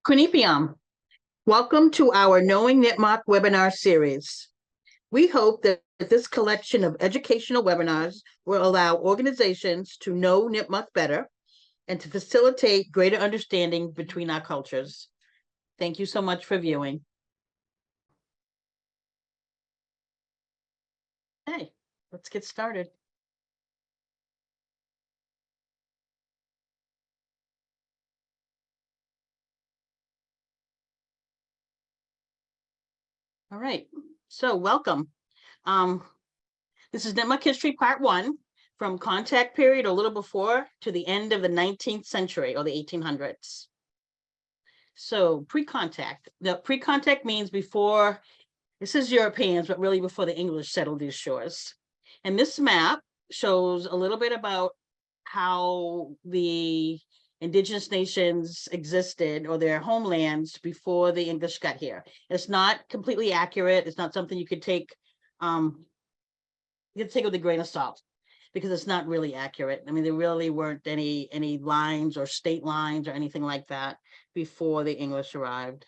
Quinnipium, welcome to our Knowing Nipmuc webinar series. We hope that this collection of educational webinars will allow organizations to know Nipmuc better and to facilitate greater understanding between our cultures. Thank you so much for viewing. Hey, let's get started. All right, so welcome. This is Nipmuc History Part 1, from contact period a little before to the end of the 19th century or the 1800s. So pre-contact. The pre-contact means before, this is Europeans, but really before the English settled these shores. And this map shows a little bit about how the indigenous nations existed or their homelands before the English got here. It's not completely accurate. It's not something you could take, you can take with a grain of salt because it's not really accurate. I mean, there really weren't any lines or state lines or anything like that before the English arrived.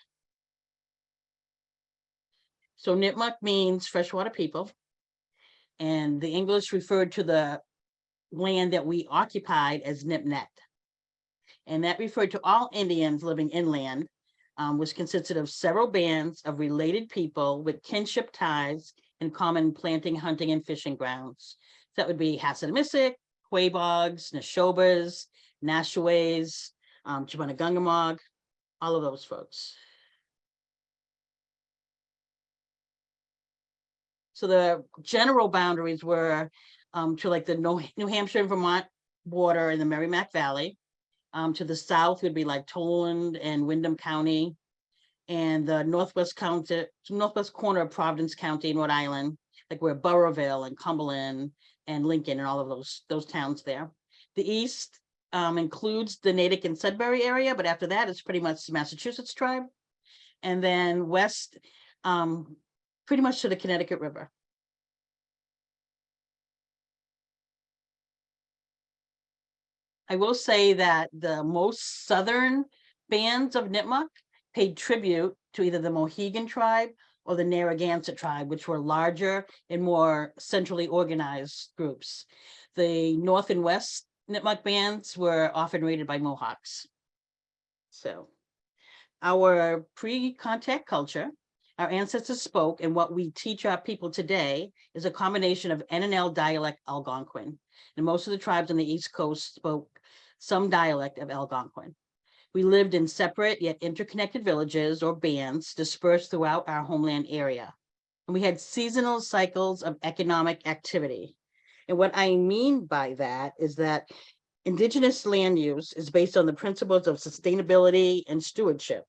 So Nipmuc means freshwater people, and the English referred to the land that we occupied as Nipnet. And that referred to all Indians living inland, which consisted of several bands of related people with kinship ties and common planting, hunting, and fishing grounds. So that would be Hassanamisic, Quabogs, Nashobas, Nashaways, Chibanagungamog, all of those folks. So the general boundaries were to like the New Hampshire and Vermont border in the Merrimack Valley. To the south would be like Toland and Windham County, and the northwest corner of Providence County in Rhode Island, like where Burrowville and Cumberland and Lincoln and all of those towns there. The east includes the Natick and Sudbury area, but after that, it's pretty much the Massachusetts tribe. And then west, pretty much to the Connecticut River. I will say that the most southern bands of Nipmuc paid tribute to either the Mohegan tribe or the Narragansett tribe, which were larger and more centrally organized groups. The north and west Nipmuc bands were often raided by Mohawks. So our pre-contact culture, our ancestors spoke, and what we teach our people today is a combination of N and L dialect Algonquin. And most of the tribes on the East Coast spoke some dialect of Algonquin. We lived in separate yet interconnected villages or bands dispersed throughout our homeland area. And we had seasonal cycles of economic activity. And what I mean by that is that indigenous land use is based on the principles of sustainability and stewardship.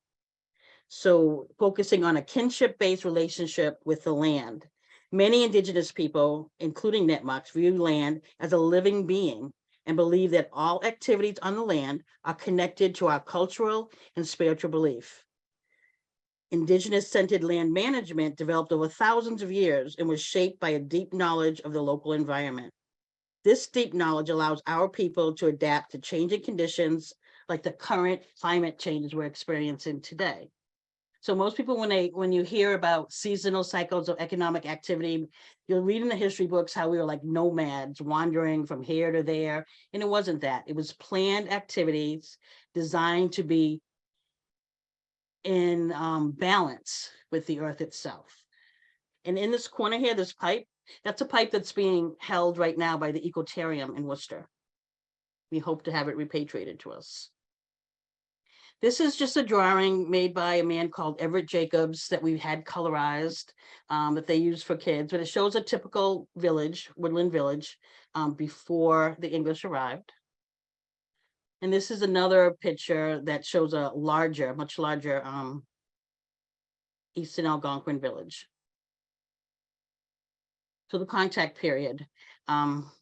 So focusing on a kinship-based relationship with the land. Many indigenous people, including Nipmucs, view land as a living being and believe that all activities on the land are connected to our cultural and spiritual belief. Indigenous-centered land management developed over thousands of years and was shaped by a deep knowledge of the local environment. This deep knowledge allows our people to adapt to changing conditions like the current climate changes we're experiencing today. So most people, when you hear about seasonal cycles of economic activity, you'll read in the history books how we were like nomads wandering from here to there. And it wasn't that. It was planned activities designed to be in balance with the earth itself. And in this corner here, this pipe, that's a pipe that's being held right now by the Ecotarium in Worcester. We hope to have it repatriated to us. This is just a drawing made by a man called Everett Jacobs that we had colorized that they use for kids, but it shows a typical village, woodland village, before the English arrived. And this is another picture that shows a larger, much larger Eastern Algonquin village. So the contact period.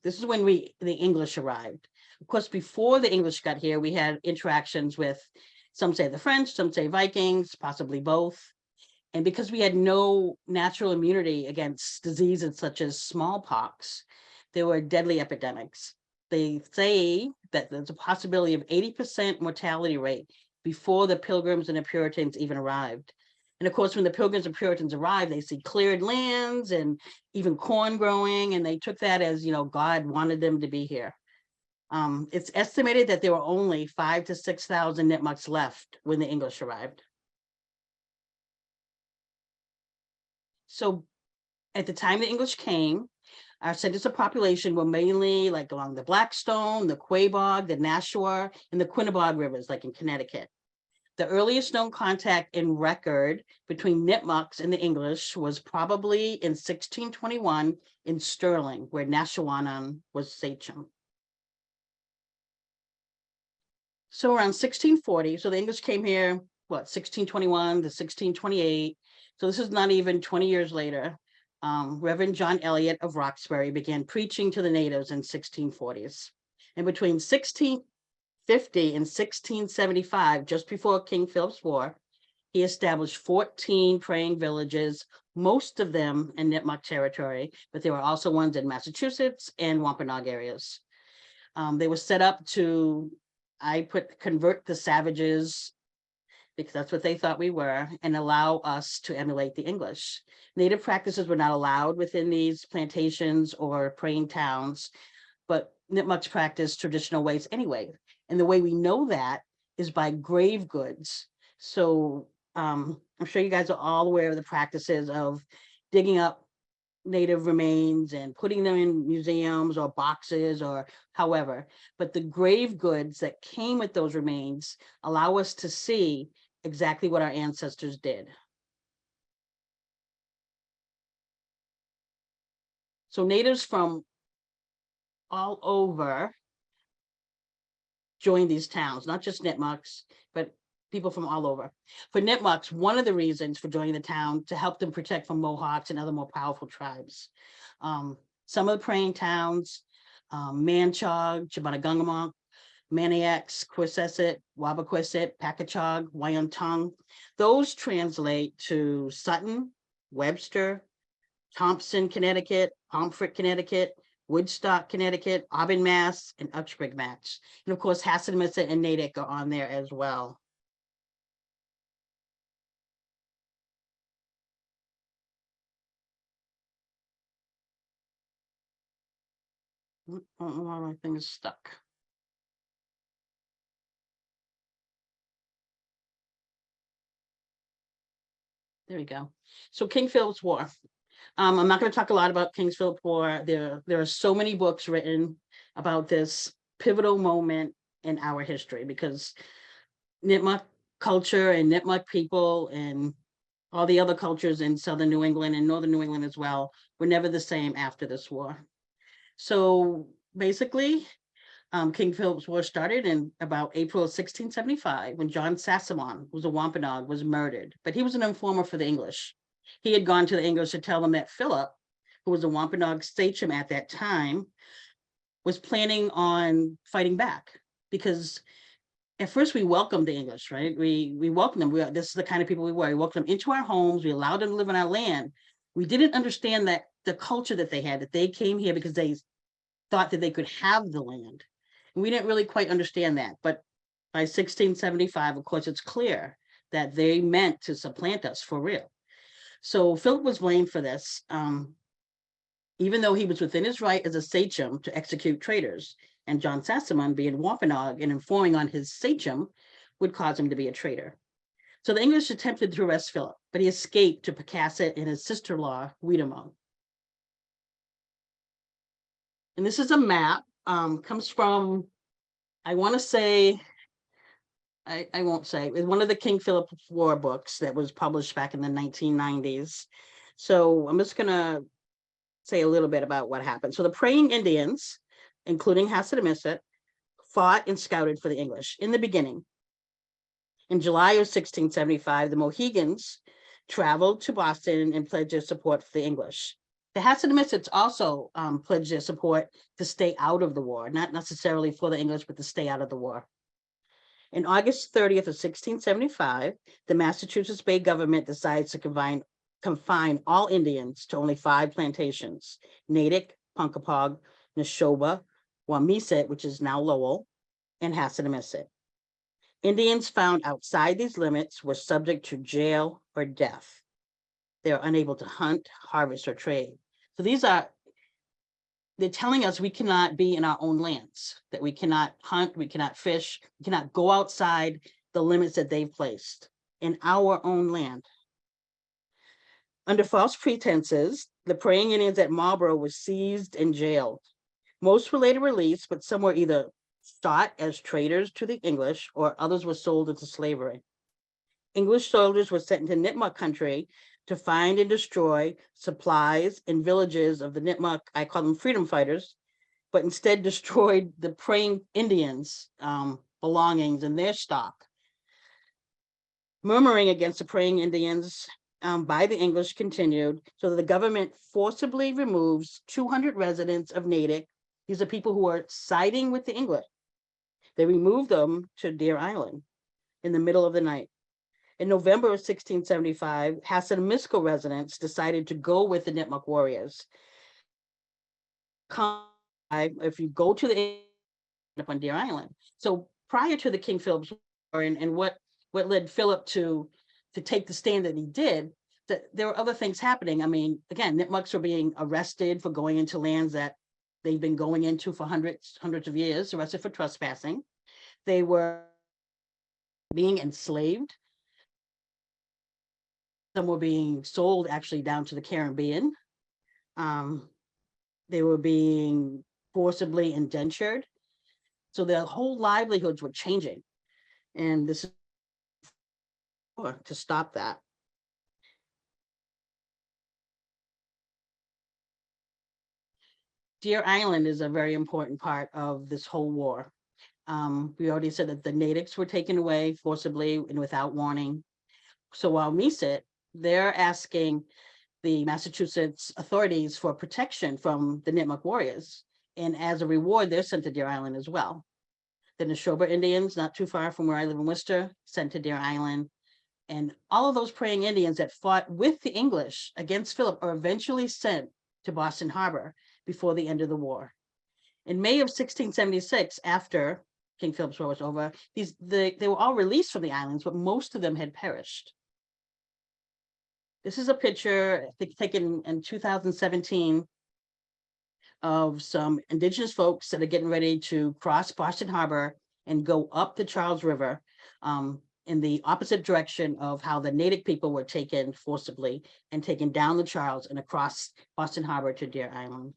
This is when the English arrived. Of course, before the English got here, we had interactions with, some say the French, some say Vikings, possibly both. And because we had no natural immunity against diseases such as smallpox, there were deadly epidemics. They say that there's a possibility of 80% mortality rate before the Pilgrims and the Puritans even arrived. And of course, when the Pilgrims and Puritans arrived, they see cleared lands and even corn growing, and they took that as, God wanted them to be here. It's estimated that there were only 5,000 to 6,000 Nipmucs left when the English arrived. So at the time the English came, our centers of population were mainly like along the Blackstone, the Quabog, the Nashua, and the Quinebaug rivers, like in Connecticut. The earliest known contact in record between Nipmucs and the English was probably in 1621 in Stirling, where Nashawaanan was sachem. So around 1640, so the English came here, 1621 to 1628. So this is not even 20 years later. Reverend John Eliot of Roxbury began preaching to the natives in 1640s. And between 1650 and 1675, just before King Philip's War, he established 14 praying villages, most of them in Nipmuc territory, but there were also ones in Massachusetts and Wampanoag areas. They were set up to, convert the savages, because that's what they thought we were, and allow us to emulate the English. Native practices were not allowed within these plantations or praying towns, but Nipmucs practiced traditional ways anyway. And the way we know that is by grave goods. So I'm sure you guys are all aware of the practices of digging up native remains and putting them in museums or boxes or however, but the grave goods that came with those remains allow us to see exactly what our ancestors did. So natives from all over joined these towns, not just Nipmucs, but people from all over. For Nipmucs, one of the reasons for joining the town to help them protect from Mohawks and other more powerful tribes. Some of the praying towns, Manchog, Chibanagungamunk, Maniacs, Quisesset, Wabaquisset, Pacachog, Wyantung, those translate to Sutton, Webster, Thompson, Connecticut, Pomfret, Connecticut, Woodstock, Connecticut, Auburn, Mass, and Uxbridge, Mass. And of course, Hassanamissa and Natick are on there as well. Oh, my thing is stuck. There we go. So King Philip's War. I'm not going to talk a lot about King Philip's War. There are so many books written about this pivotal moment in our history, because Nipmuc culture and Nipmuc people and all the other cultures in southern New England and northern New England as well were never the same after this war. So basically, King Philip's War started in about April of 1675 when John Sassamon, who was a Wampanoag, was murdered, but he was an informer for the English. He had gone to the English to tell them that Philip, who was a Wampanoag sachem at that time, was planning on fighting back, because at first we welcomed the English, right? We welcomed them. This is the kind of people we were. We welcomed them into our homes. We allowed them to live on our land. We didn't understand that the culture that they had, that they came here because they thought that they could have the land. And we didn't really quite understand that. But by 1675, of course, it's clear that they meant to supplant us for real. So Philip was blamed for this, even though he was within his right as a sachem to execute traitors. And John Sassamon, being Wampanoag and informing on his sachem, would cause him to be a traitor. So the English attempted to arrest Philip, but he escaped to Pecasset and his sister-in-law, Weedamong. And this is a map, comes from, I want to say, I won't say, it's one of the King Philip War books that was published back in the 1990s. So I'm just going to say a little bit about what happened. So the praying Indians, including Hassanamissa, fought and scouted for the English in the beginning. In July of 1675, the Mohegans traveled to Boston and pledged their support for the English. The Hassanamissites also pledged their support to stay out of the war, not necessarily for the English, but to stay out of the war. In August 30th of 1675, the Massachusetts Bay government decides to confine all Indians to only 5 plantations: Natick, Punkapog, Neshoba, Wamisit, which is now Lowell, and Hassanamissa. Indians found outside these limits were subject to jail or death. They are unable to hunt, harvest, or trade. So they're telling us we cannot be in our own lands, that we cannot hunt, we cannot fish, we cannot go outside the limits that they've placed in our own land. Under false pretenses, the praying Indians at Marlborough were seized and jailed. Most were later released, but some were either shot as traitors to the English or others were sold into slavery. English soldiers were sent into Nipmuc country to find and destroy supplies and villages of the Nipmuc, I call them freedom fighters, but instead destroyed the praying Indians' belongings and their stock. Murmuring against the praying Indians by the English continued, so that the government forcibly removes 200 residents of Natick. These are people who are siding with the English. They removed them to Deer Island in the middle of the night. In November of 1675, Hassanimisco residents decided to go with the Nipmuc warriors. If you go to the up on Deer Island. So prior to the King Philip's War and what led Philip to take the stand that he did, that there were other things happening. I mean, again, Nipmucs were being arrested for going into lands that they've been going into for hundreds of years, arrested for trespassing. They were being enslaved. Some were being sold actually down to the Caribbean. They were being forcibly indentured. So their whole livelihoods were changing. And this is to stop that. Deer Island is a very important part of this whole war. We already said that the natives were taken away forcibly and without warning. So while we sit, they're asking the Massachusetts authorities for protection from the Nipmuc warriors. And as a reward, they're sent to Deer Island as well. The Neshoba Indians, not too far from where I live in Worcester, sent to Deer Island. And all of those praying Indians that fought with the English against Philip are eventually sent to Boston Harbor before the end of the war. In May of 1676, after King Philip's War was over, they were all released from the islands, but most of them had perished. This is a picture, I think, taken in 2017 of some indigenous folks that are getting ready to cross Boston Harbor and go up the Charles River in the opposite direction of how the Natick people were taken forcibly and taken down the Charles and across Boston Harbor to Deer Island.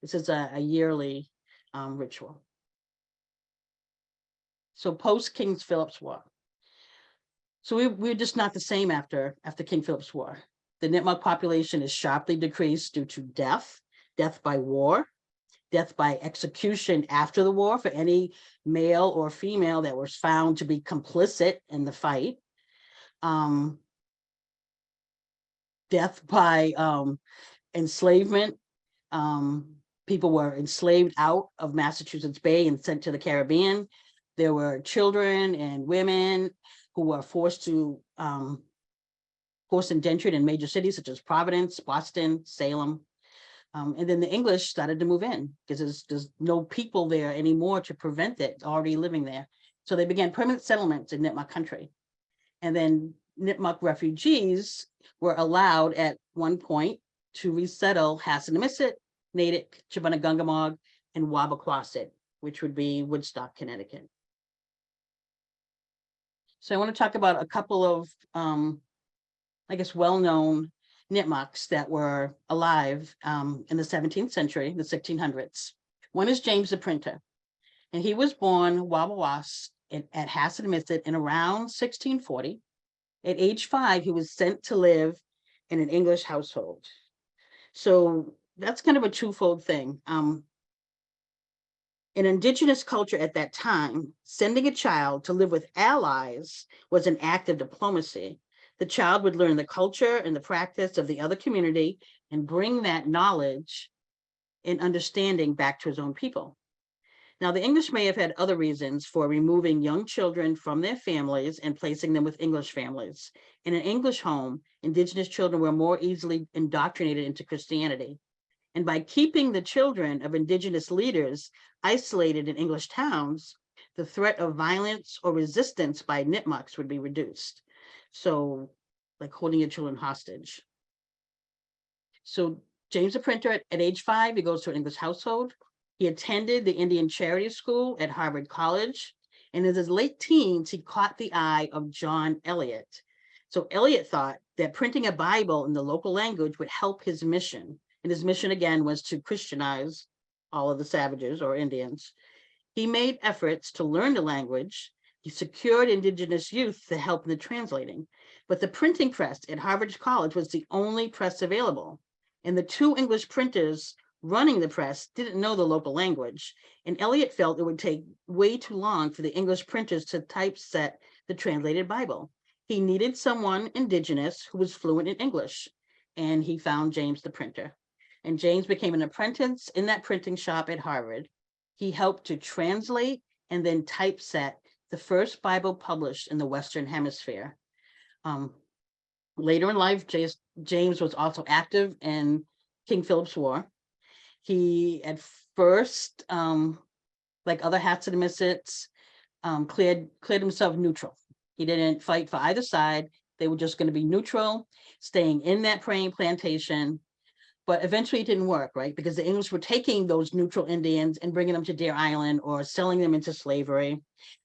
This is a yearly ritual. So post King Philip's War. So we're just not the same after King Philip's War. The Nipmuc population is sharply decreased due to death by war, death by execution after the war for any male or female that was found to be complicit in the fight, death by enslavement. People were enslaved out of Massachusetts Bay and sent to the Caribbean. There were children and women who were forced indentured in major cities such as Providence, Boston, Salem. And then the English started to move in because there's no people there anymore to prevent it already living there. So they began permanent settlements in Nipmuc country. And then Nipmuc refugees were allowed at one point to resettle Hassanimissit, Natick, Chibunagungumog, and Wabaquasit, which would be Woodstock, Connecticut. So I want to talk about a couple of, I guess, well-known Nipmucs that were alive in the 17th century, the 1600s. One is James the Printer, and he was born Wabawas at Hassanimissit in around 1640. At age 5, he was sent to live in an English household. So that's kind of a twofold thing. In indigenous culture at that time, sending a child to live with allies was an act of diplomacy. The child would learn the culture and the practice of the other community and bring that knowledge and understanding back to his own people. Now, the English may have had other reasons for removing young children from their families and placing them with English families. In an English home, indigenous children were more easily indoctrinated into Christianity. And by keeping the children of indigenous leaders isolated in English towns, the threat of violence or resistance by Nipmucs would be reduced. So, like holding your children hostage. So James the Printer, at age 5, he goes to an English household. He attended the Indian Charity School at Harvard College. And in his late teens, he caught the eye of John Eliot. So Eliot thought that printing a Bible in the local language would help his mission. And his mission, again, was to Christianize all of the savages or Indians. He made efforts to learn the language. He secured indigenous youth to help in the translating. But the printing press at Harvard College was the only press available. And the 2 English printers running the press didn't know the local language. And Eliot felt it would take way too long for the English printers to typeset the translated Bible. He needed someone indigenous who was fluent in English. And he found James the Printer. And James became an apprentice in that printing shop at Harvard. He helped to translate and then typeset the first Bible published in the Western Hemisphere. Later in life, James was also active in King Philip's War. He, at first, like other Hasidics, cleared himself neutral. He didn't fight for either side. They were just going to be neutral, staying in that praying plantation. But eventually it didn't work, right? Because the English were taking those neutral Indians and bringing them to Deer Island or selling them into slavery.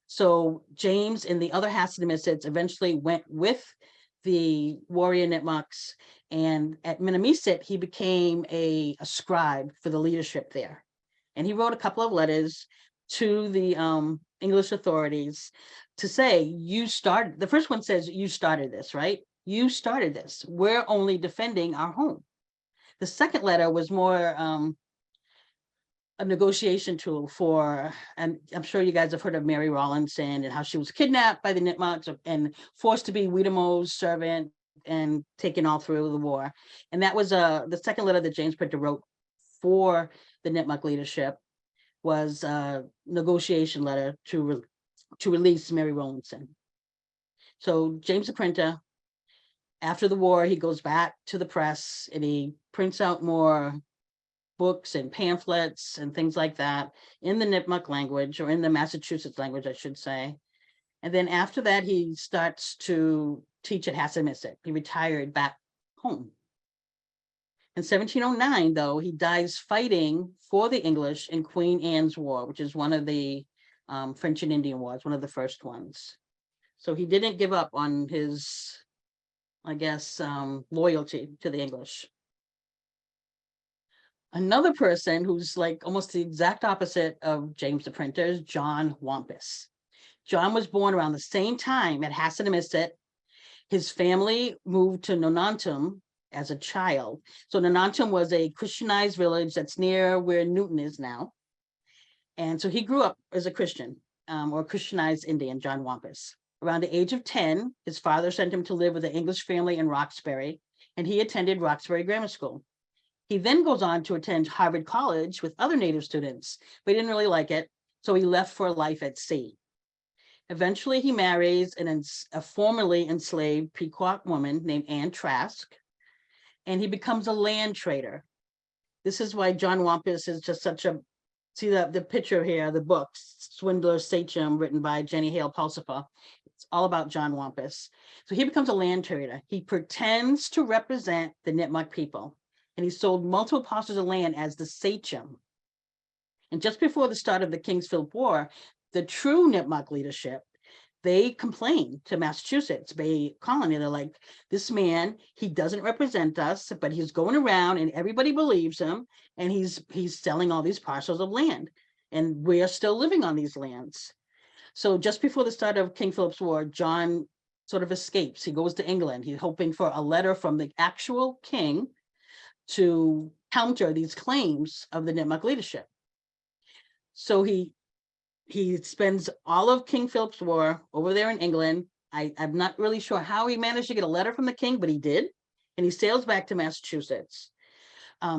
So James and the other Hasidics eventually went with the warrior Nipmucs, and at Minamisit, he became a scribe for the leadership there. And he wrote a couple of letters to the English authorities to say, the first one says, you started this, right? You started this. We're only defending our home. The second letter was more a negotiation tool for, and I'm sure you guys have heard of Mary Rawlinson and how she was kidnapped by the Nipmucs and forced to be Weedamo's servant and taken all through the war. And that was the second letter that James Printer wrote for the Nipmuc leadership, was a negotiation letter to release Mary Rawlinson. So James the Printer, after the war, he goes back to the press and he prints out more books and pamphlets and things like that in the Nipmuc language, or in the Massachusetts language, I should say. And then after that, he starts to teach at Hasidic. He retired back home. In 1709, though, he dies fighting for the English in Queen Anne's War, which is one of the French and Indian Wars, one of the first ones. So he didn't give up on his, I guess, loyalty to the English. Another person who's like almost the exact opposite of James the Printer is John Wampus. John was born around the same time at Hasidic. His family moved to Nonantum as a child. So Nonantum was a Christianized village that's near where Newton is now. And so he grew up as a Christian, or Christianized Indian, John Wampus. Around the age of 10, his father sent him to live with an English family in Roxbury, and he attended Roxbury Grammar School. He then goes on to attend Harvard College with other Native students, but he didn't really like it, so he left for life at sea. Eventually, he marries a formerly enslaved Pequot woman named Anne Trask, and he becomes a land trader. This is why John Wampus is just such a, see the picture here, the book, Swindler's Sachem, written by Jenny Hale Pulsifer. It's all about John Wampus. So he becomes a land trader. He pretends to represent the Nipmuc people, and he sold multiple parcels of land as the Sachem. And just before the start of the King's Philip War, the true Nipmuc leadership, they complained to Massachusetts Bay Colony. They're like, this man, he doesn't represent us, but he's going around and everybody believes him, and he's selling all these parcels of land, and we're still living on these lands. So just before the start of King Philip's War, John sort of escapes. He goes to England. He's hoping for a letter from the actual king to counter these claims of the Nipmuc leadership. So he spends all of King Philip's War over there in England. I'm not really sure how he managed to get a letter from the king, but he did. And he sails back to Massachusetts.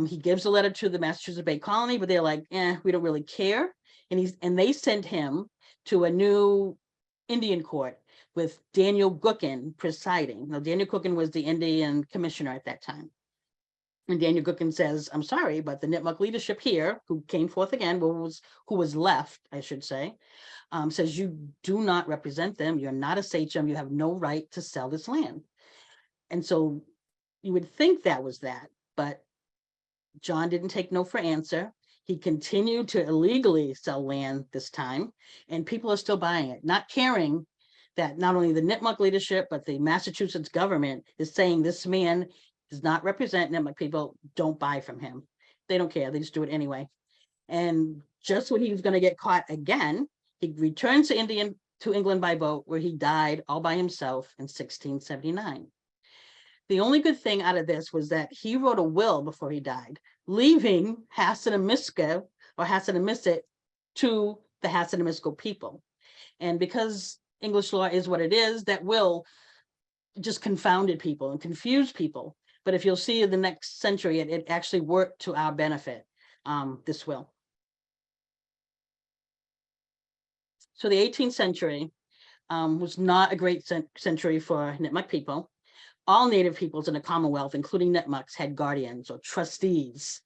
He gives a letter to the Massachusetts Bay Colony, but they're like, we don't really care. And they send him to a new Indian court with Daniel Gookin presiding. Now, Daniel Gookin was the Indian commissioner at that time. And Daniel Gookin says, I'm sorry, but the Nipmuc leadership here, who came forth again, who was left, I should say, says you do not represent them. You're not a sachem. You have no right to sell this land. And so you would think that was that, but John didn't take no for answer. He continued to illegally sell land this time, and people are still buying it, not caring that not only the Nipmuc leadership, but the Massachusetts government is saying this man does not represent Nipmuc people, don't buy from him. They don't care, they just do it anyway. And just when he was going to get caught again, he returned to England by boat, where he died all by himself in 1679. The only good thing out of this was that he wrote a will before he died, leaving Hassanaமிska or Hassanaமிsit to the Hassanaமிsko people. And because English law is what it is, that will just confounded people and confused people. But if you'll see in the next century, it actually worked to our benefit, this will. So the 18th century was not a great century for Nipmuc people. All Native peoples in the Commonwealth, including Nipmucs, had guardians or trustees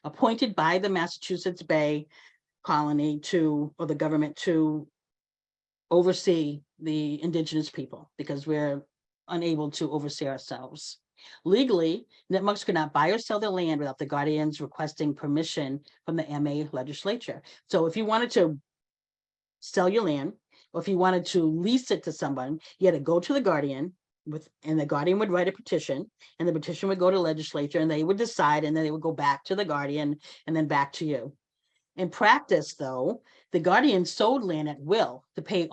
appointed by the Massachusetts Bay colony or the government to oversee the indigenous people, because we're unable to oversee ourselves. Legally, Nipmucs could not buy or sell their land without the guardians requesting permission from the MA legislature. So if you wanted to sell your land, or if you wanted to lease it to someone, you had to go to the guardian, and the guardian would write a petition, and the petition would go to legislature, and they would decide, and then they would go back to the guardian and then back to you. In practice, though, the guardian sold land at will to pay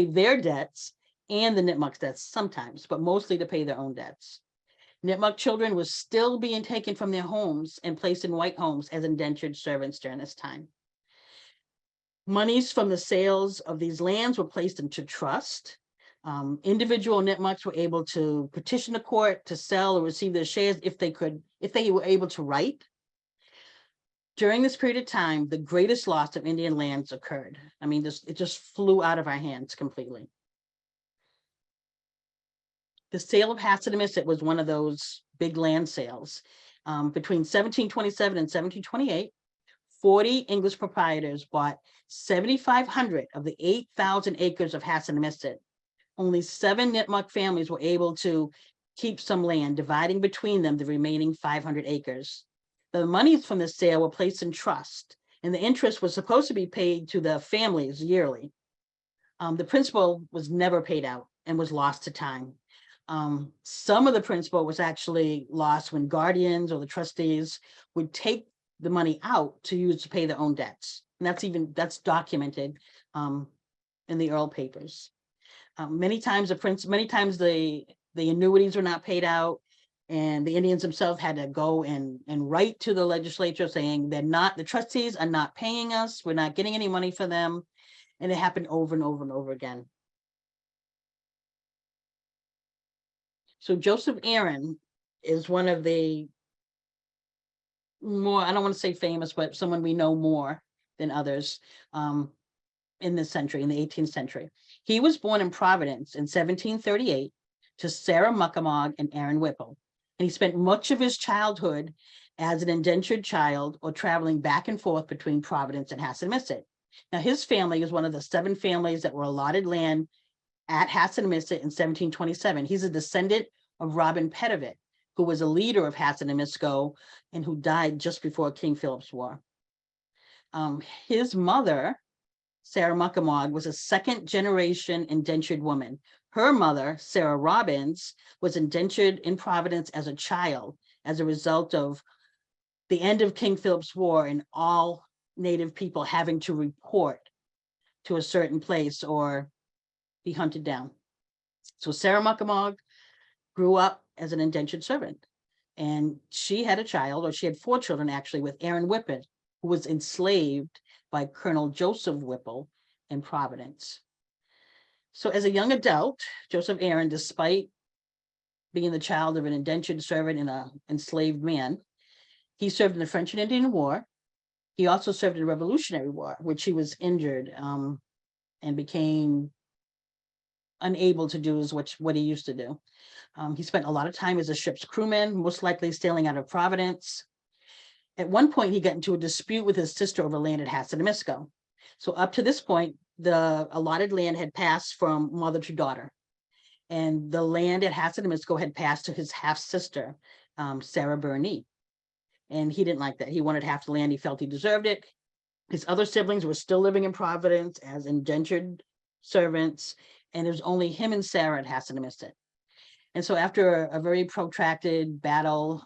their debts and the Nipmuc's debts sometimes, but mostly to pay their own debts. Nipmuc children were still being taken from their homes and placed in white homes as indentured servants during this time. Monies from the sales of these lands were placed into trust. Individual Nipmucs were able to petition the court to sell or receive their shares if they were able to write. During this period of time, the greatest loss of Indian lands occurred. I mean, it just flew out of our hands completely. The sale of Hassanaమిsit was one of those big land sales. Between 1727 and 1728, 40 English proprietors bought 7,500 of the 8,000 acres of Hassanaమిsit. Only 7 Nipmuc families were able to keep some land, dividing between them the remaining 500 acres. The monies from the sale were placed in trust, and the interest was supposed to be paid to the families yearly. The principal was never paid out and was lost to time. Some of the principal was actually lost when guardians or the trustees would take the money out to use to pay their own debts. And that's documented in the Earl papers. Many times the annuities were not paid out, and the Indians themselves had to go and write to the legislature saying the trustees are not paying us, we're not getting any money for them. And it happened over and over and over again. So Joseph Aaron is one of the more, I don't want to say famous, but someone we know more than others in this century, in the 18th century. He was born in Providence in 1738 to Sarah Muckamog and Aaron Whipple. And he spent much of his childhood as an indentured child or traveling back and forth between Providence and Hassanaమిsit. Now, his family is one of the 7 families that were allotted land at Hassanaమిsit in 1727. He's a descendant of Robin Pettivitt, who was a leader of Hassanamisko and who died just before King Philip's War. His mother, Sarah Muckamog, was a 2nd-generation indentured woman. Her mother, Sarah Robbins, was indentured in Providence as a child as a result of the end of King Philip's War and all Native people having to report to a certain place or be hunted down. So Sarah Muckamog grew up as an indentured servant, and she had a child, or she had 4 children actually, with Aaron Whippet, who was enslaved by Colonel Joseph Whipple in Providence. So as a young adult, Joseph Aaron, despite being the child of an indentured servant and an enslaved man, he served in the French and Indian War. He also served in the Revolutionary War, which he was injured and became unable to do is what he used to do. He spent a lot of time as a ship's crewman, most likely sailing out of Providence. At one point, he got into a dispute with his sister over land at Hassanamisco. So up to this point, the allotted land had passed from mother to daughter. And the land at Hassanamisco had passed to his half-sister, Sarah Burney. And he didn't like that. He wanted half the land. He felt he deserved it. His other siblings were still living in Providence as indentured servants, and it was only him and Sarah at Hassanamisco. And so after a very protracted battle,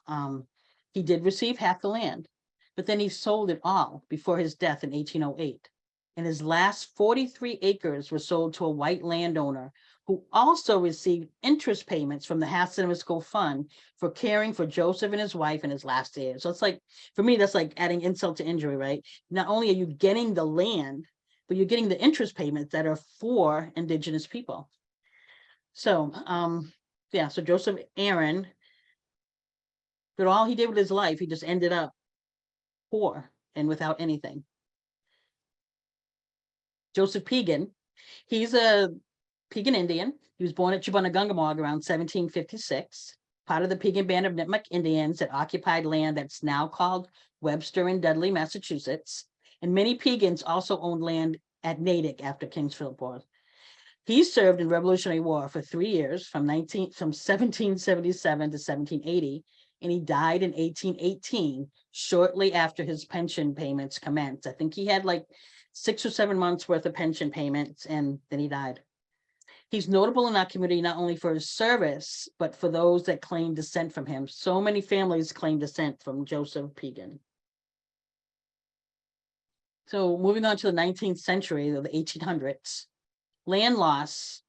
he did receive half the land, but then he sold it all before his death in 1808. And his last 43 acres were sold to a white landowner who also received interest payments from the Hassanamisco Fund for caring for Joseph and his wife in his last years. So it's like, for me, that's like adding insult to injury, right? Not only are you getting the land, but you're getting the interest payments that are for Indigenous people. So, yeah, so Joseph Aaron, but all he did with his life, he just ended up poor and without anything. Joseph Pegan, he's a Pegan Indian. He was born at Chibunagungumog around 1756, part of the Pegan band of Nipmuc Indians that occupied land that's now called Webster and Dudley, Massachusetts. And many Pegans also owned land at Natick after Kingsfield War. He served in Revolutionary War for 3 years, from 1777 to 1780, and he died in 1818, shortly after his pension payments commenced. I think he had like 6 or 7 months worth of pension payments, and then he died. He's notable in our community not only for his service, but for those that claim descent from him. So many families claim descent from Joseph Pegan. So moving on to the 19th century, or the 1800s, land loss,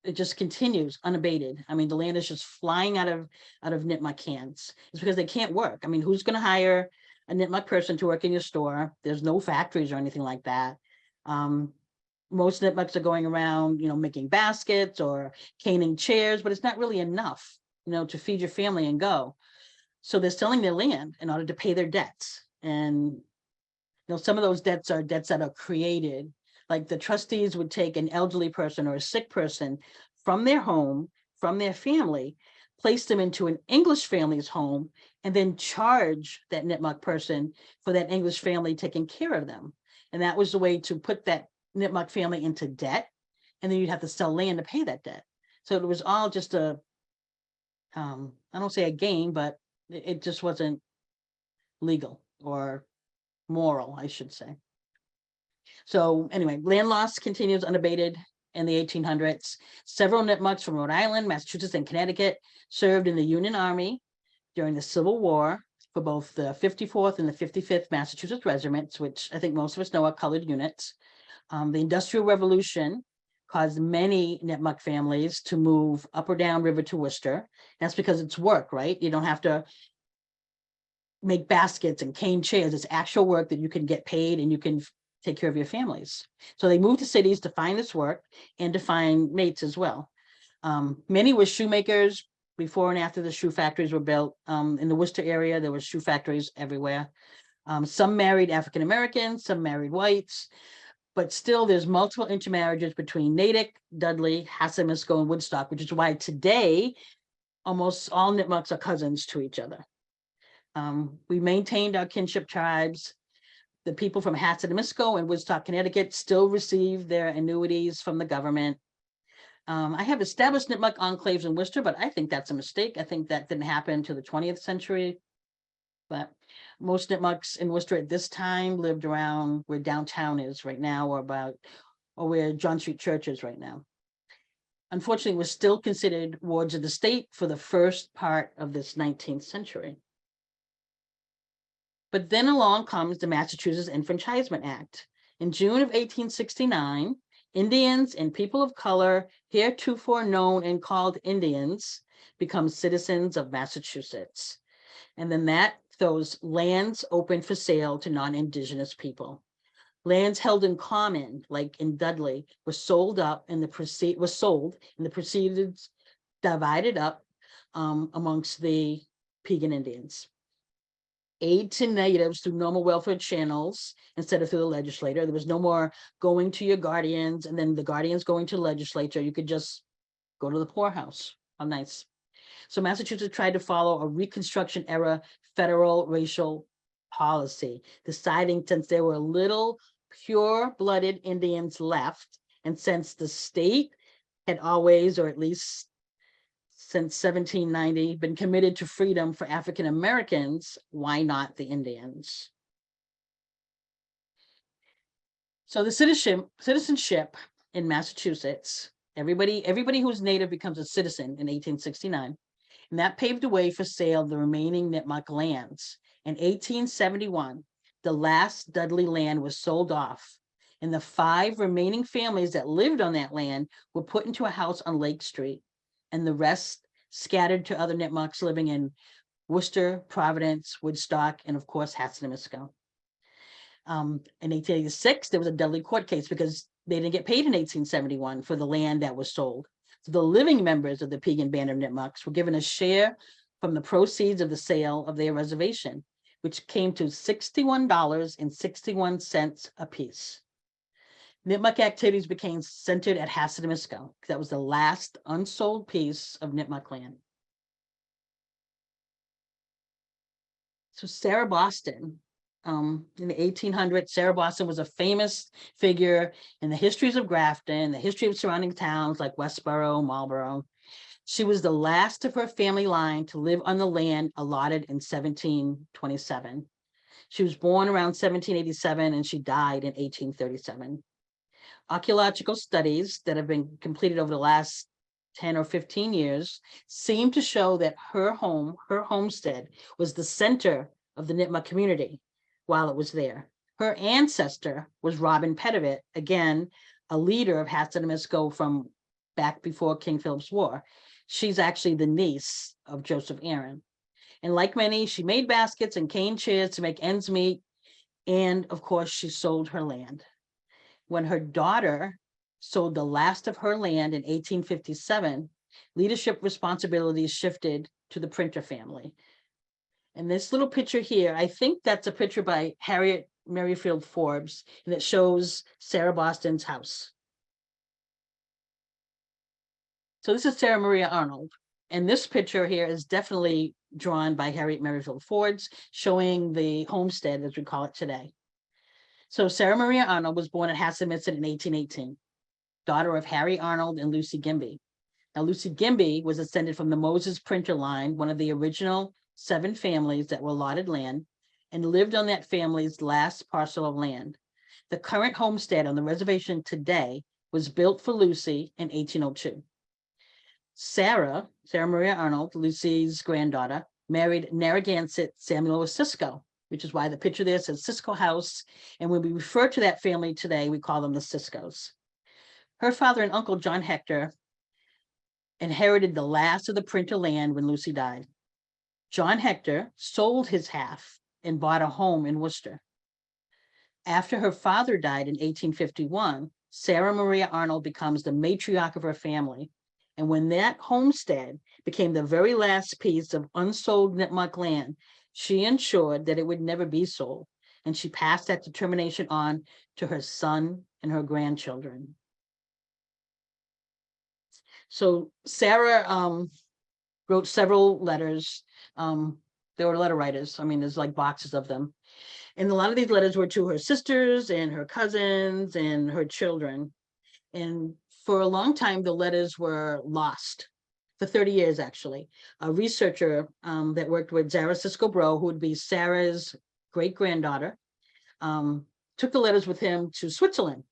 it just continues unabated. I mean, the land is just flying out of Nipmuc hands. It's because they can't work. I mean, who's going to hire a Nipmuc person to work in your store? There's no factories or anything like that. Most Nipmucs are going around, making baskets or caning chairs, but it's not really enough, to feed your family and go. So they're selling their land in order to pay their debts. And, some of those debts are debts that are created. Like the trustees would take an elderly person or a sick person from their home, from their family, place them into an English family's home, and then charge that Nipmuc person for that English family taking care of them. And that was the way to put that Nipmuc family into debt, and then you'd have to sell land to pay that debt. So it was all just I don't say a game, but it just wasn't legal or moral, I should say. So anyway, land loss continues unabated in the 1800s. Several Nipmucs from Rhode Island, Massachusetts, and Connecticut served in the Union Army during the Civil War for both the 54th and the 55th Massachusetts regiments, which I think most of us know are colored units. The Industrial Revolution caused many Nipmuc families to move up or down river to Worcester. That's because it's work, right? You don't have to make baskets and cane chairs. It's actual work that you can get paid and you can take care of your families. So they moved to cities to find this work and to find mates as well. Many were shoemakers before and after the shoe factories were built. In the Worcester area, there were shoe factories everywhere. Some married African Americans, some married whites, but still there's multiple intermarriages between Natick, Dudley, Hassanamisco, and Woodstock, which is why today almost all Nipmucs are cousins to each other. We maintained our kinship tribes. The people from Hassanamisco and Woodstock, Connecticut still receive their annuities from the government. I have established Nipmuc enclaves in Worcester, but I think that's a mistake. I think that didn't happen until the 20th century. But most Nipmucs in Worcester at this time lived around where downtown is right now, or where John Street Church is right now. Unfortunately, we're still considered wards of the state for the first part of this 19th century. But then along comes the Massachusetts Enfranchisement Act. In June of 1869, Indians and people of color, heretofore known and called Indians, become citizens of Massachusetts. And then those lands open for sale to non-Indigenous people. Lands held in common, like in Dudley, were sold and the proceeds divided up amongst the Pegan Indians. Aid to natives through normal welfare channels instead of through the legislature. There was no more going to your guardians and then the guardians going to the legislature. You could just go to the poorhouse. How nice. So Massachusetts tried to follow a Reconstruction era federal racial policy, deciding since there were little pure-blooded Indians left, and since the state had always, or at least since 1790, been committed to freedom for African Americans, why not the Indians? So the citizenship in Massachusetts, everybody who's native becomes a citizen in 1869. And that paved the way for sale of the remaining Nipmuc lands. In 1871, the last Dudley land was sold off, and the 5 remaining families that lived on that land were put into a house on Lake Street, and the rest scattered to other Nipmucs living in Worcester, Providence, Woodstock, and of course, Hassanemisco. In 1886, there was a Dudley court case because they didn't get paid in 1871 for the land that was sold. So the living members of the Piegan Band of Nipmucs were given a share from the proceeds of the sale of their reservation, which came to $61.61 apiece. Nipmuc activities became centered at Hassanemisco. That was the last unsold piece of Nipmuc land. So Sarah Boston, in the 1800s, Sarah Boston was a famous figure in the histories of Grafton, the history of surrounding towns like Westboro, Marlborough. She was the last of her family line to live on the land allotted in 1727. She was born around 1787 and she died in 1837. Archaeological studies that have been completed over the last 10 or 15 years seem to show that her homestead, was the center of the Nipmuc community while it was there. Her ancestor was Robin Pettivitt, again, a leader of Hassanemisco from back before King Philip's War. She's actually the niece of Joseph Aaron. And like many, she made baskets and cane chairs to make ends meet. And of course, she sold her land. When her daughter sold the last of her land in 1857, leadership responsibilities shifted to the Printer family. And this little picture here, I think that's a picture by Harriet Merrifield Forbes, and it shows Sarah Boston's house. So this is Sarah Maria Arnold. And this picture here is definitely drawn by Harriet Merrifield Forbes, showing the homestead as we call it today. So Sarah Maria Arnold was born at Hassanemisco in 1818, daughter of Harry Arnold and Lucy Gimby. Now, Lucy Gimby was descended from the Moses Printer line, one of the original 7 families that were allotted land, and lived on that family's last parcel of land. The current homestead on the reservation today was built for Lucy in 1802. Sarah Maria Arnold, Lucy's granddaughter, married Narragansett Samuel Cisco, which is why the picture there says Cisco House. And when we refer to that family today, we call them the Ciscos. Her father and uncle, John Hector, inherited the last of the Printer land when Lucy died. John Hector sold his half and bought a home in Worcester. After her father died in 1851, Sarah Maria Arnold becomes the matriarch of her family. And when that homestead became the very last piece of unsold Nipmuc land, she ensured that it would never be sold. And she passed that determination on to her son and her grandchildren. So Sarah wrote several letters. They were letter writers. I mean, there's like boxes of them. And a lot of these letters were to her sisters and her cousins and her children. And for a long time, the letters were lost, for 30 years, actually. A researcher that worked with Zara Cisco Bro, who would be Sarah's great-granddaughter, took the letters with him to Switzerland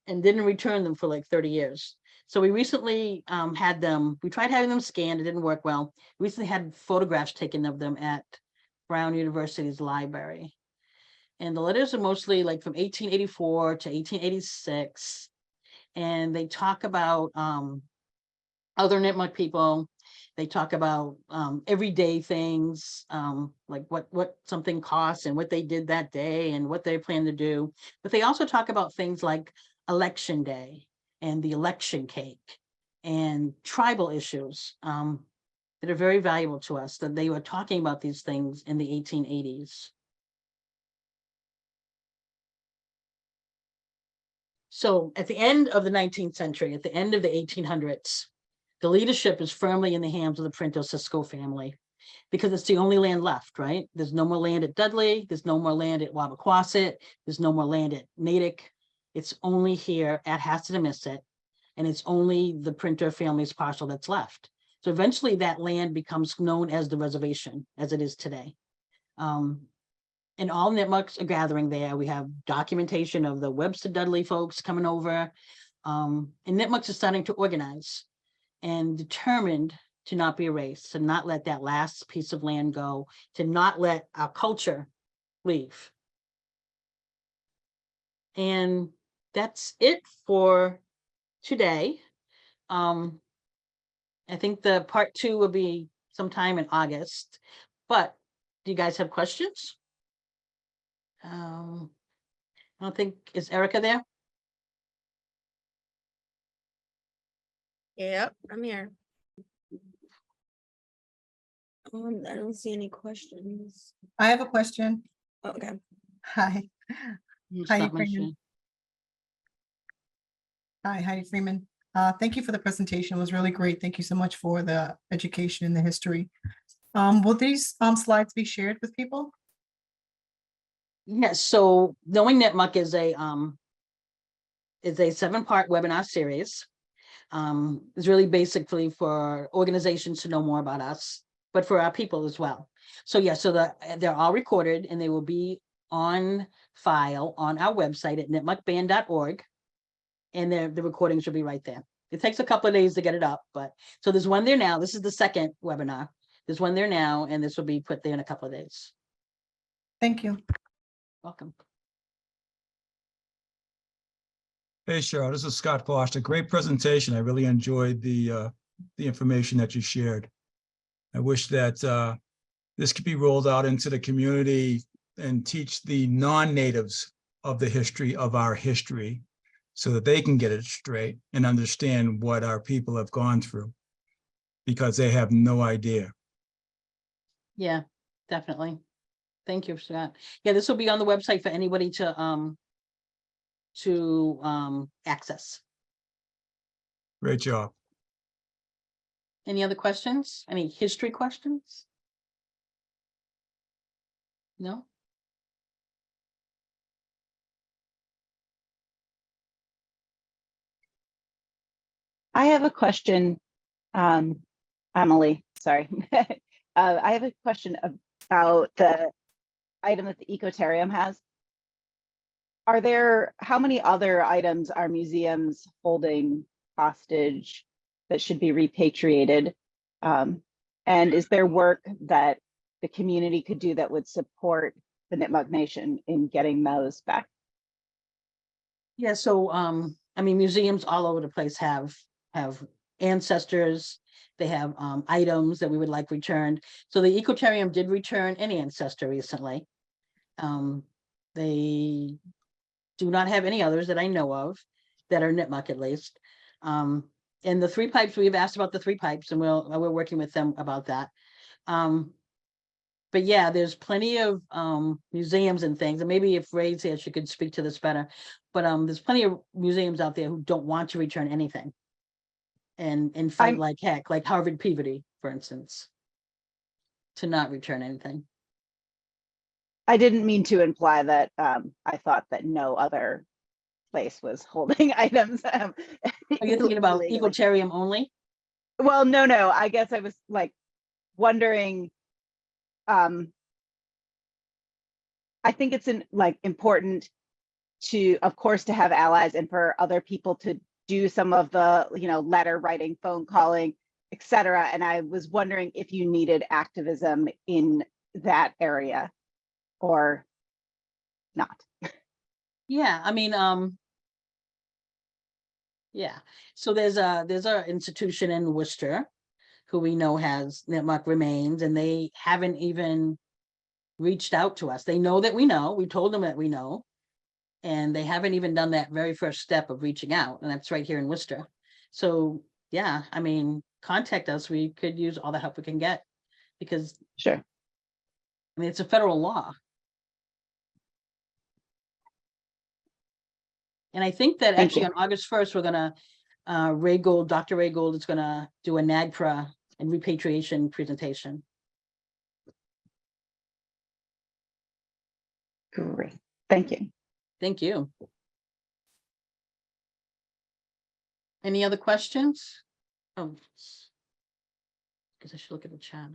and didn't return them for like 30 years. So we recently we tried having them scanned, it didn't work well. We recently had photographs taken of them at Brown University's library. And the letters are mostly like from 1884 to 1886. And they talk about other Nipmuc people. They talk about everyday things, like what something costs and what they did that day and what they plan to do. But they also talk about things like election day and the election cake and tribal issues that are very valuable to us, that they were talking about these things in the 1880s. So at the end of the 19th century, at the end of the 1800s, the leadership is firmly in the hands of the Printo-Cisco family because it's the only land left, right? There's no more land at Dudley. There's no more land at Wabaquasit. There's no more land at Natick. It's only here at Hassanamisset, and it's only the Printer family's parcel that's left. So eventually that land becomes known as the reservation as it is today. And all Nipmucs are gathering there. We have documentation of the Webster Dudley folks coming over. And Nipmucs are starting to organize and determined to not be erased, to not let that last piece of land go, to not let our culture leave. And that's it for today. I think the part 2 will be sometime in August, but do you guys have questions? I don't think, is Erica there? Yep, I'm here. I don't see any questions. I have a question. Okay. Hi. It's Heidi not my Freeman. machine. Hi, Heidi Freeman. Thank you for the presentation. It was really great. Thank you so much for the education and the history. Will these slides be shared with people? Yes, so Knowing Nipmuc is a 7-part webinar series. It's really basically for organizations to know more about us, but for our people as well. So yeah, so they're all recorded and they will be on file on our website at nipmucband.org. And the recordings will be right there. It takes a couple of days to get it up, but so there's one there now. This is the second webinar. There's one there now, and this will be put there in a couple of days. Thank you. Welcome. Hey, Cheryl, this is Scott Foster. Great presentation. I really enjoyed the information that you shared. I wish that this could be rolled out into the community and teach the non-natives of the history of our history so that they can get it straight and understand what our people have gone through, because they have no idea. Yeah, definitely. Thank you, Scott. Yeah, this will be on the website for anybody to access. Great job. Any other questions? Any history questions? No? I have a question, Emily, sorry. I have a question about the item that the ecotarium has. How many other items are museums holding hostage that should be repatriated? And is there work that the community could do that would support the Nipmuc Nation in getting those back? Yeah, so I mean, museums all over the place have ancestors. They have items that we would like returned. So the Ecotarium did return an ancestor recently. They do not have any others that I know of that are Nipmuc at least. And the 3 pipes, we've asked about the 3 pipes, and we're working with them about that. But yeah, there's plenty of museums and things, and maybe if Ray's here, she could speak to this better. But there's plenty of museums out there who don't want to return anything and fight like heck, like Harvard Peabody, for instance, to not return anything. I didn't mean to imply that I thought that no other place was holding items. Are you thinking about illegally. Ecotarium only? Well, no. I guess I was like wondering. I think it's important to, of course, to have allies and for other people to do some of the, letter writing, phone calling, etc. And I was wondering if you needed activism in that area or not. Yeah, I mean, yeah. So there's a institution in Worcester who we know has Nipmuc remains, and they haven't even reached out to us. They know that we know. We told them that we know, and they haven't even done that very first step of reaching out, and that's right here in Worcester. So yeah, I mean, contact us. We could use all the help we can get, because Sure. I mean, it's a federal law. And I think that actually on August 1st, we're gonna Ray Gold, Dr. Ray Gold is gonna do a NAGPRA and repatriation presentation. Great. Thank you. Thank you. Any other questions? Oh, because I should look at the chat.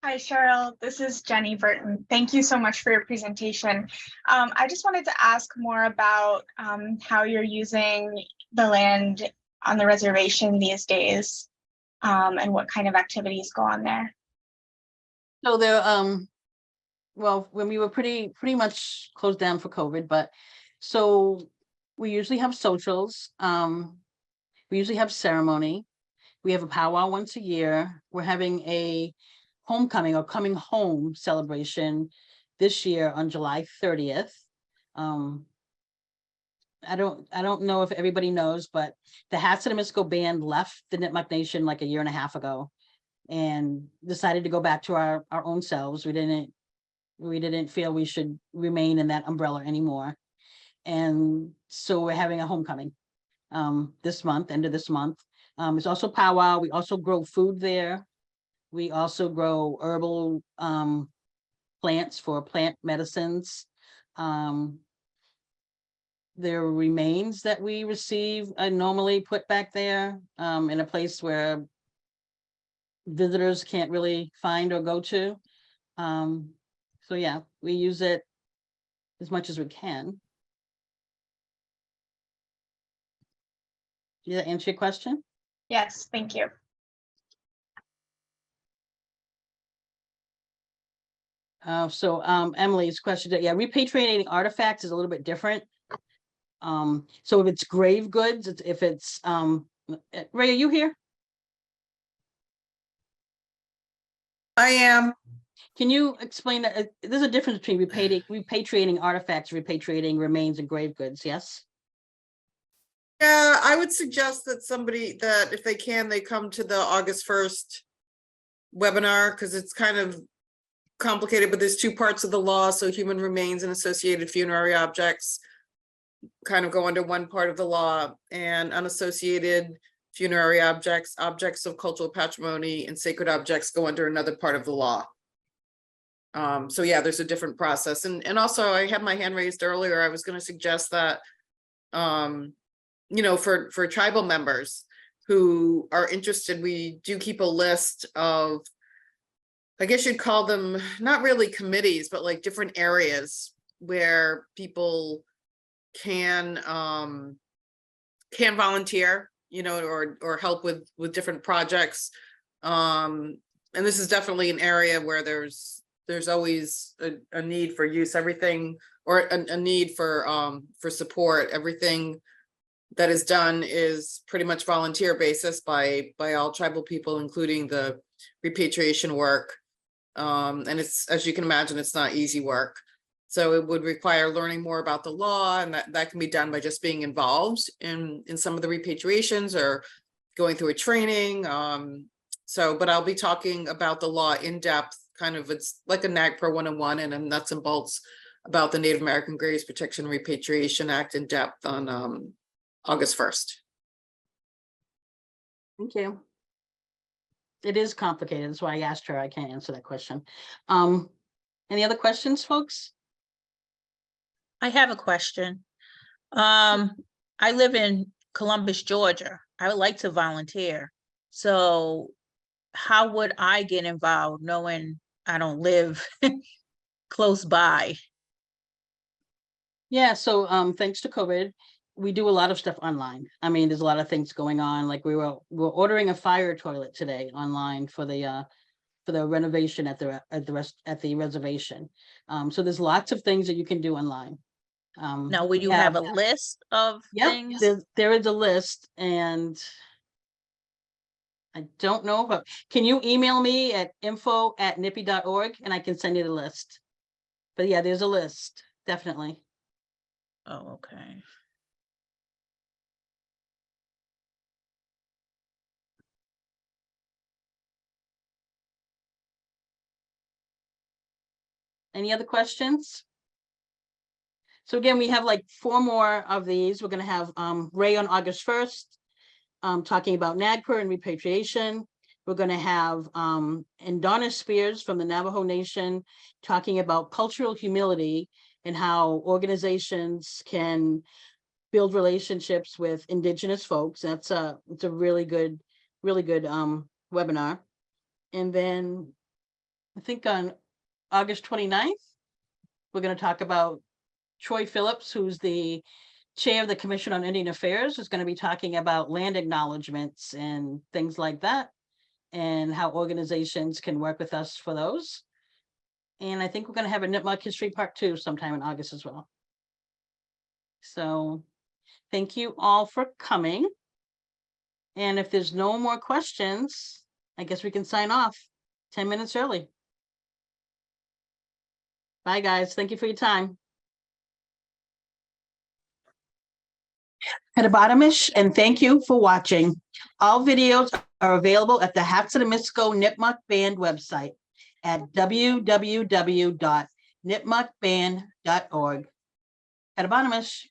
Hi, Cheryl. This is Jenny Burton. Thank you so much for your presentation. I just wanted to ask more about how you're using the land on the reservation these days, and what kind of activities go on there. So there, well, when we were pretty much closed down for COVID, but so we usually have socials. We usually have ceremony. We have a powwow once a year. We're having a homecoming or coming home celebration this year on July 30th. I don't know if everybody knows, but the Hatsudamisco band left the Nipmuc Nation like a year and a half ago and decided to go back to our own selves. We didn't feel we should remain in that umbrella anymore. And so we're having a homecoming this month, end of this month. It's also powwow. We also grow food there. We also grow herbal plants for plant medicines. Their remains that we receive are normally put back there in a place where visitors can't really find or go to. So yeah, we use it as much as we can. Did that answer your question? Yes, thank you. So Emily's question, yeah, repatriating artifacts is a little bit different. So if it's grave goods, if it's Ray, are you here? I am. Can you explain that? There's a difference between repatriating artifacts, repatriating remains and grave goods, yes? Yeah, I would suggest that if they can, they come to the August 1st webinar, because it's kind of complicated, but there's two parts of the law. So human remains and associated funerary objects kind of go under one part of the law, and unassociated funerary objects, objects of cultural patrimony, and sacred objects go under another part of the law. So yeah, there's a different process. And also I had my hand raised earlier. I was going to suggest that, for tribal members who are interested, we do keep a list of, I guess you'd call them not really committees, but like different areas where people can volunteer, or help with different projects. And this is definitely an area where there's always a need for use. Everything, or a need for support. Everything that is done is pretty much volunteer basis by all tribal people, including the repatriation work. And it's, as you can imagine, it's not easy work. So it would require learning more about the law, and that can be done by just being involved in some of the repatriations or going through a training. But I'll be talking about the law in depth, kind of, it's like a NAGPRA 101 and a nuts and bolts about the Native American Graves Protection and Repatriation Act in depth on August 1st. Thank you. It is complicated. That's why I asked her. I can't answer that question. Any other questions, folks? I have a question. I live in Columbus, Georgia. I would like to volunteer. So how would I get involved knowing I don't live close by? Yeah, so thanks to COVID, we do a lot of stuff online. I mean, there's a lot of things going on. Like we're ordering a fire toilet today online for the renovation at the reservation. So there's lots of things that you can do online. Now, would you have a list of things? There is a list, and I don't know, but can you email me at info@nippy.org and I can send you the list. But yeah, there's a list, definitely. Oh, okay. Any other questions? So again, we have like 4 more of these. We're gonna have Ray on August 1st, talking about NAGPR and repatriation. We're gonna have Donna Spears from the Navajo Nation talking about cultural humility and how organizations can build relationships with Indigenous folks. It's a really good webinar. And then I think on August 29th, we're going to talk about Troy Phillips, who's the chair of the Commission on Indian Affairs, is going to be talking about land acknowledgements and things like that, and how organizations can work with us for those. And I think we're going to have a Nipmuc History Part 2 sometime in August as well. So thank you all for coming. And if there's no more questions, I guess we can sign off 10 minutes early. Bye, guys. Thank you for your time. Hedabotamish, and thank you for watching. All videos are available at the Hatsudamisco Nipmuc Band website at www.nipmucband.org. Hedabotamish.